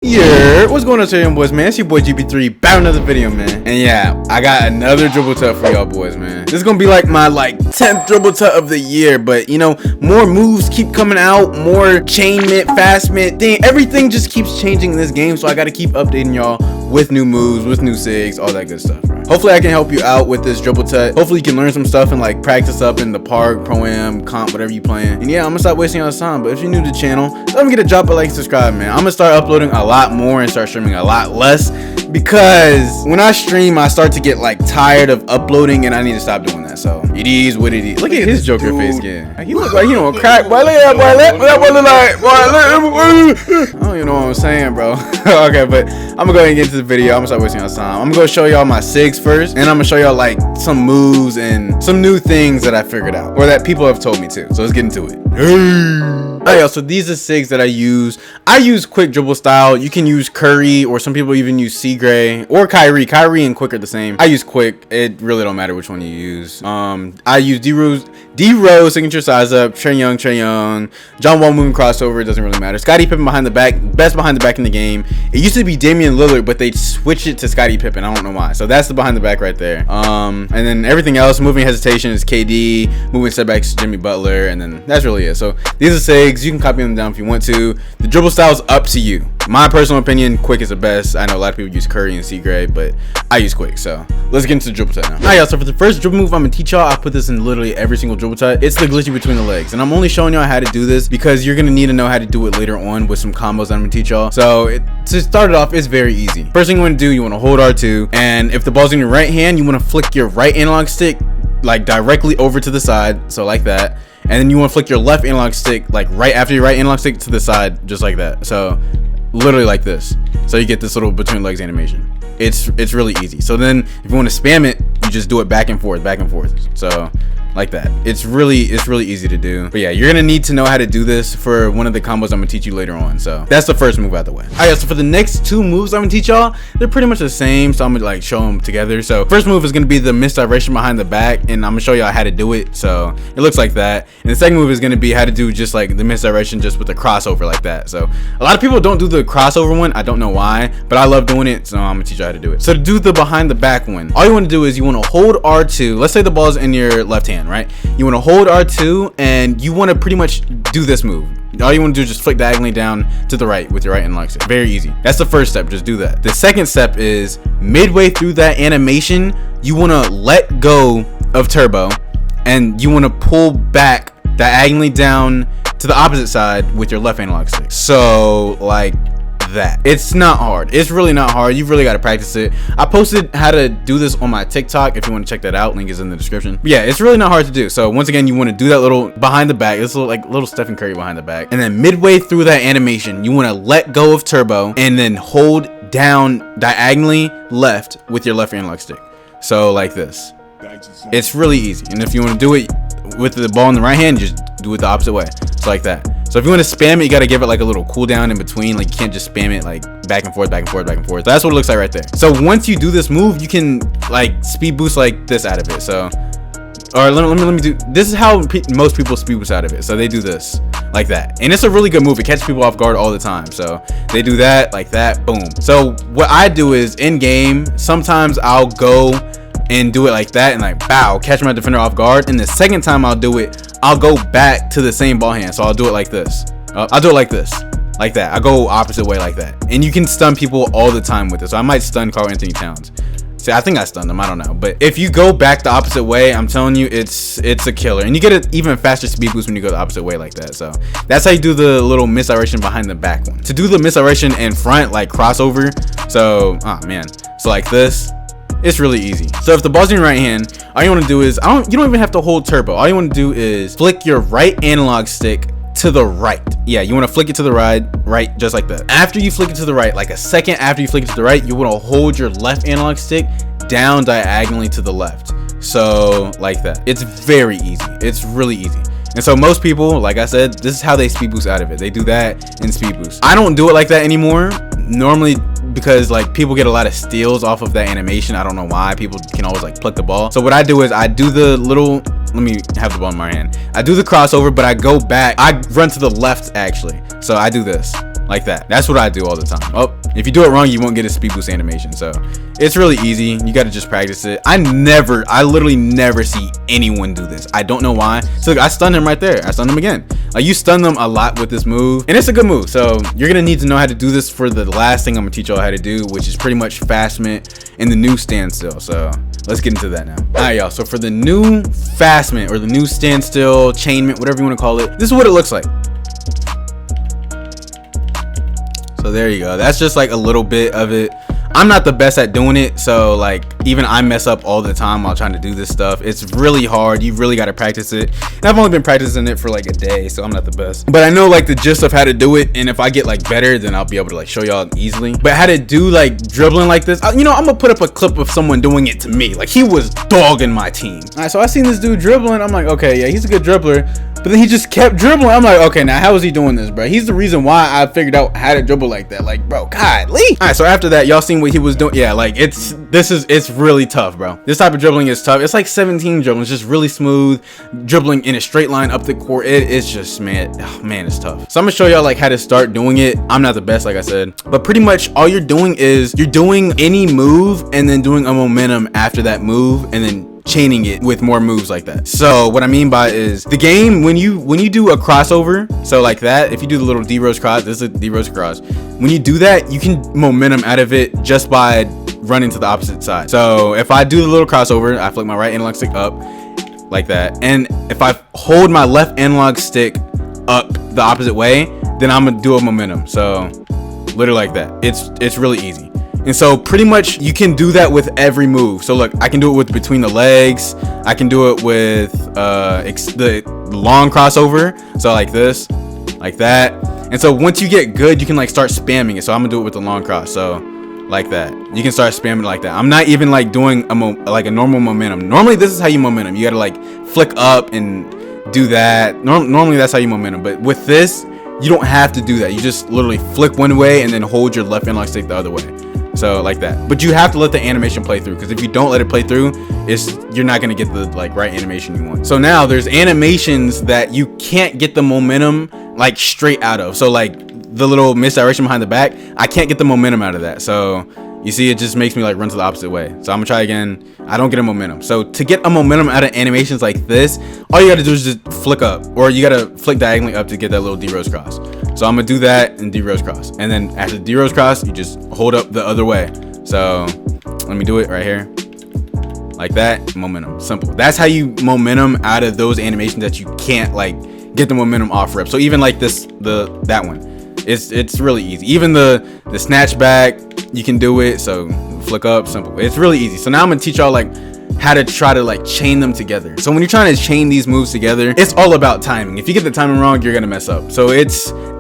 Yeah, what's going on today, boys, man? It's your boy GB3 back with another video, man. And yeah, I got another dribble tut for y'all boys, man. This is gonna be like my 10th dribble tut of the year, but you know, more moves keep coming out, more chainment, fastment thing, everything just keeps changing in this game, so I gotta keep updating y'all with new moves, with new Sigs, all that good stuff, right? Hopefully I can help you out with this dribble tut. Hopefully you can learn some stuff and like practice up in the park, pro-am, comp, whatever you playing. And yeah, I'm gonna stop wasting y'all's time, but if you're new to the channel, don't forget to drop a like and subscribe, man. I'm gonna start uploading a lot more and start streaming a lot less, because when I stream I start to get like tired of uploading and I need to stop doing that. So it is what it is. Look at his Joker face again. He look like he don't crack, boy. Look at that boy. That boy look like, boy. I don't even know what I'm saying, bro. Okay, but I'm gonna go ahead and get into the video. I'm gonna start wasting y'all time. I'm gonna go show y'all my Sigs first, and I'm gonna show y'all like some moves and some new things that I figured out or that people have told me to. So let's get into it. Alright, y'all, so these are Sigs that I use. I use quick dribble style. You can use Curry, or some people even use C-Gray or Kyrie. Kyrie and Quick are the same. I use Quick. It really don't matter which one you use. I use D-Rose signature size up, Trae Young, John Wall moving crossover. It doesn't really matter. Scottie Pippen behind the back, best behind the back in the game. It used to be Damian Lillard, but they switched it to Scottie Pippen. I don't know why. So that's the behind the back right there. And then everything else, moving hesitation is KD, moving setbacks Jimmy Butler, and then that's really it. So these are Sigs. You can copy them down if you want to. The dribble style is up to you. My personal opinion, Quick is the best. I know a lot of people use Curry and C-Gray, but I use Quick. So let's get into the dribble tut now. Alright, y'all, so for the first dribble move I'm gonna teach y'all, I put this in literally every single dribble tut. It's the glitchy between the legs, and I'm only showing y'all how to do this because you're gonna need to know how to do it later on with some combos that I'm gonna teach y'all. So to start it off, it's very easy. First thing you want to do, you want to hold R2, and if the ball's in your right hand, you want to flick your right analog stick like directly over to the side, so like that. And then you want to flick your left analog stick like right after your right analog stick to the side, just like that. So literally like this. So you get this little between legs animation. It's really easy. So then if you want to spam it, you just do it back and forth. So like that. It's really easy to do. But yeah, you're gonna need to know how to do this for one of the combos I'm gonna teach you later on. So that's the first move out the way. Alright, so for the next two moves I'm gonna teach y'all, they're pretty much the same, so I'm gonna like show them together. So first move is gonna be the misdirection behind the back, and I'm gonna show y'all how to do it. So it looks like that. And the second move is gonna be how to do just like the misdirection just with the crossover like that. So a lot of people don't do the crossover one. I don't know why, but I love doing it, so I'm gonna teach you how to do it. So to do the behind the back one, all you want to do is you want to hold R2. Let's say the ball's in your left hand, right? You want to hold R2 and you want to pretty much do this move. All you want to do is just flick diagonally down to the right with your right analog stick. Very easy. That's the first step. Just do that. The second step is midway through that animation, you want to let go of turbo and you want to pull back diagonally down to the opposite side with your left analog stick. So like that. It's not hard. It's really not hard. You've really got to practice it. I posted how to do this on my TikTok if you want to check that out. Link is in the description. But yeah, it's really not hard to do. So once again, you want to do that little behind the back. It's little Stephen Curry behind the back. And then midway through that animation, you want to let go of turbo and then hold down diagonally left with your left analog stick. So like this. It's really easy. And if you want to do it with the ball in the right hand, just do it the opposite way. So like that. So if you want to spam it, you got to give it like a little cooldown in between. Like you can't just spam it like back and forth. So that's what it looks like right there. So once you do this move, you can like speed boost like this out of it. So, or let me do, this is how most people speed boost out of it. So they do this like that. And it's a really good move. It catches people off guard all the time. So they do that like that, boom. So what I do is in game, sometimes I'll go and do it like that and like bow, catch my defender off guard. And the second time I'll do it, I'll go back to the same ball hand. So I'll do it like this. I'll do it like this, like that. I go opposite way like that. And you can stun people all the time with this. So I might stun Karl Anthony Towns. See, I think I stunned him. I don't know. But if you go back the opposite way, I'm telling you, it's a killer. And you get an even faster speed boost when you go the opposite way like that. So that's how you do the little misdirection behind the back one. To do the misdirection in front, like crossover. So, oh man. So like this. It's really easy. So if the ball's in your right hand, all you want to do is, you don't even have to hold turbo. All you want to do is flick your right analog stick to the right. Yeah, you want to flick it to the right, just like that. After you flick it to the right, like a second after you flick it to the right, you want to hold your left analog stick down diagonally to the left. So like that. It's very easy. It's really easy. And so most people, like I said, this is how they speed boost out of it. They do that in speed boost. I don't do it like that anymore. Normally, because like people get a lot of steals off of that animation. I don't know why. People can always like pluck the ball. So what I do is I do the little, let me have the ball in my hand. I do the crossover, but I go back. I run to the left actually. So I do this. like that. That's what I do all the time. Oh, if you do it wrong, you won't get a speed boost animation. So it's really easy. You got to just practice it. I literally never see anyone do this. I don't know why. So look, I stunned him right there. I stunned him again. Like, you stun them a lot with this move, and it's a good move. So you're gonna need to know how to do this for the last thing I'm gonna teach y'all how to do, which is pretty much Fastment and the new standstill. So let's get into that now. All right, y'all. So for the new Fastment or the new standstill, chainment, whatever you want to call it, this is what it looks like. So there you go. That's just like a little bit of it. I'm not the best at doing it, so like even I mess up all the time while trying to do this stuff. It's really hard. You really got to practice it, and I've only been practicing it for like a day, so I'm not the best, but I know like the gist of how to do it, and if I get like better, then I'll be able to like show y'all easily. But how to do like dribbling like this, you know, I'm gonna put up a clip of someone doing it to me. Like, he was dogging my team. All right, so I seen this dude dribbling. I'm like, okay, yeah, he's a good dribbler. But then he just kept dribbling. I'm like, okay, now how is he doing this, bro? He's the reason why I figured out how to dribble like that. Like, bro, godly. All right, so after that, y'all seen what he was doing. Yeah, like it's really tough, bro. This type of dribbling is tough. It's like 17 dribbling. It's just really smooth dribbling in a straight line up the court. It's just, man, oh, man, it's tough. So I'm gonna show y'all like how to start doing it. I'm not the best, like I said, but pretty much all you're doing is you're doing any move and then doing a momentum after that move, and then chaining it with more moves like that. So what I mean by is the game, when you do a crossover, so like that, if you do the little D-Rose cross, this is a D-Rose cross, when you do that, you can momentum out of it just by running to the opposite side. So if I do the little crossover, I flick my right analog stick up like that, and if I hold my left analog stick up the opposite way, then I'm gonna do a momentum. So literally like that. It's really easy. And so pretty much you can do that with every move. So look, I can do it with between the legs. I can do it with the long crossover. So like this, like that. And so once you get good, you can like start spamming it. So I'm gonna do it with the long cross. So like that. You can start spamming like that. I'm not even like doing like a normal momentum. Normally this is how you momentum. You gotta like flick up and do that. Normally that's how you momentum. But with this, you don't have to do that. You just literally flick one way and then hold your left analog stick the other way. So like that, but you have to let the animation play through, because if you don't let it play through, you're not gonna get the like right animation you want. So now there's animations that you can't get the momentum like straight out of. So like the little misdirection behind the back, I can't get the momentum out of that. So you see, it just makes me like run to the opposite way. So I'm gonna try again. I don't get a momentum. So to get a momentum out of animations like this, all you gotta do is just flick up, or you gotta flick diagonally up to get that little D-Rose cross. So I'm gonna do that and D-Rose cross, and then after the D-Rose cross, you just hold up the other way. So let me do it right here, like that. Momentum, simple. That's how you momentum out of those animations that you can't like get the momentum off rip. So even like that one, it's really easy. Even the snatch back, you can do it. So flick up, simple. It's really easy. So now I'm gonna teach y'all like how to try to like chain them together. So when you're trying to chain these moves together, it's all about timing. If you get the timing wrong, you're gonna mess up. So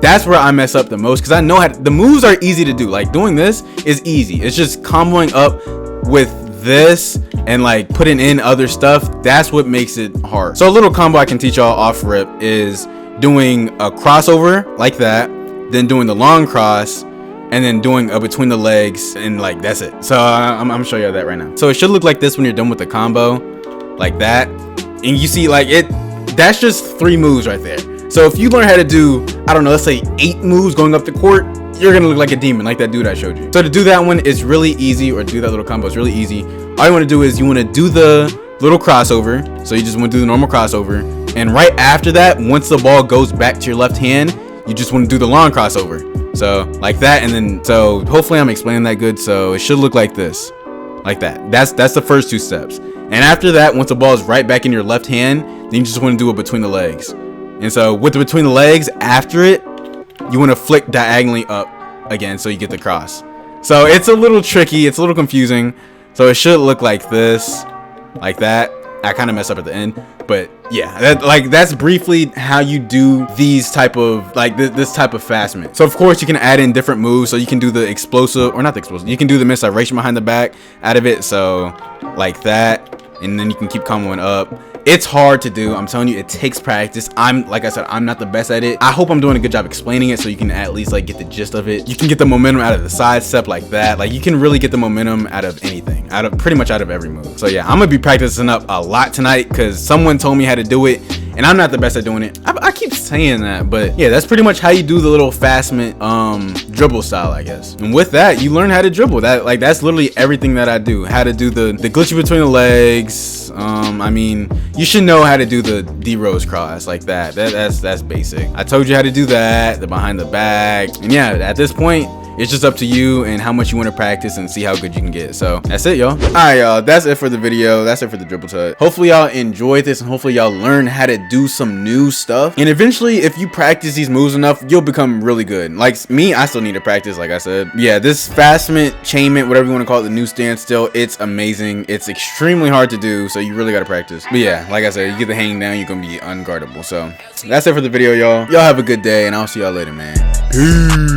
that's where I mess up the most, because I know the moves are easy to do. Like doing this is easy. It's just comboing up with this and like putting in other stuff. That's what makes it hard. So a little combo I can teach y'all off rip is doing a crossover like that, then doing the long cross, and then doing a between the legs, and like that's it. So I'm gonna show you that right now. So it should look like this when you're done with the combo, like that. And you see like that's just 3 moves right there. So if you learn how to do, I don't know, let's say 8 moves going up the court, you're gonna look like a demon, like that dude I showed you. So to do that one is really easy, or do that little combo is really easy. All you wanna do is you wanna do the little crossover. So you just wanna do the normal crossover, and right after that, once the ball goes back to your left hand, you just wanna do the long crossover. So like that, and then so hopefully I'm explaining that good. So it should look like this, like that. That's the first 2 steps. And after that, once the ball is right back in your left hand, then you just want to do it between the legs. And so with the between the legs, after it, you want to flick diagonally up again so you get the cross. So it's a little tricky, it's a little confusing. So it should look like this, like that. I kind of messed up at the end, but yeah, that's briefly how you do these type of like this type of Fastment. So of course you can add in different moves. So you can do the explosive, or not the explosive, you can do the misdirection behind the back out of it. So like that, and then you can keep comboing up. It's hard to do. I'm telling you, it takes practice. Like I said, I'm not the best at it. I hope I'm doing a good job explaining it so you can at least like get the gist of it. You can get the momentum out of the side step like that. Like you can really get the momentum out of anything, pretty much out of every move. So yeah, I'm gonna be practicing up a lot tonight because someone told me how to do it, and And I'm not the best at doing it. I keep saying that, but yeah, that's pretty much how you do the little Fastment dribble style, I guess. And with that, you learn how to dribble. That's literally everything that I do. How to do the glitchy between the legs. I mean, you should know how to do the D-Rose cross like that. That's basic. I told you how to do that, the behind the back. And yeah, at this point, it's just up to you and how much you want to practice and see how good you can get. So that's it, y'all. All right, y'all. That's it for the video. That's it for the dribble tut. Hopefully y'all enjoyed this and hopefully y'all learn how to do some new stuff. And eventually, if you practice these moves enough, you'll become really good. Like me, I still need to practice, like I said. Yeah, this Fastment Chainment, whatever you want to call it, the new standstill, it's amazing. It's extremely hard to do, so you really got to practice. But yeah, like I said, you get the hang down, you're going to be unguardable. So that's it for the video, y'all. Y'all have a good day, and I'll see y'all later, man. Peace.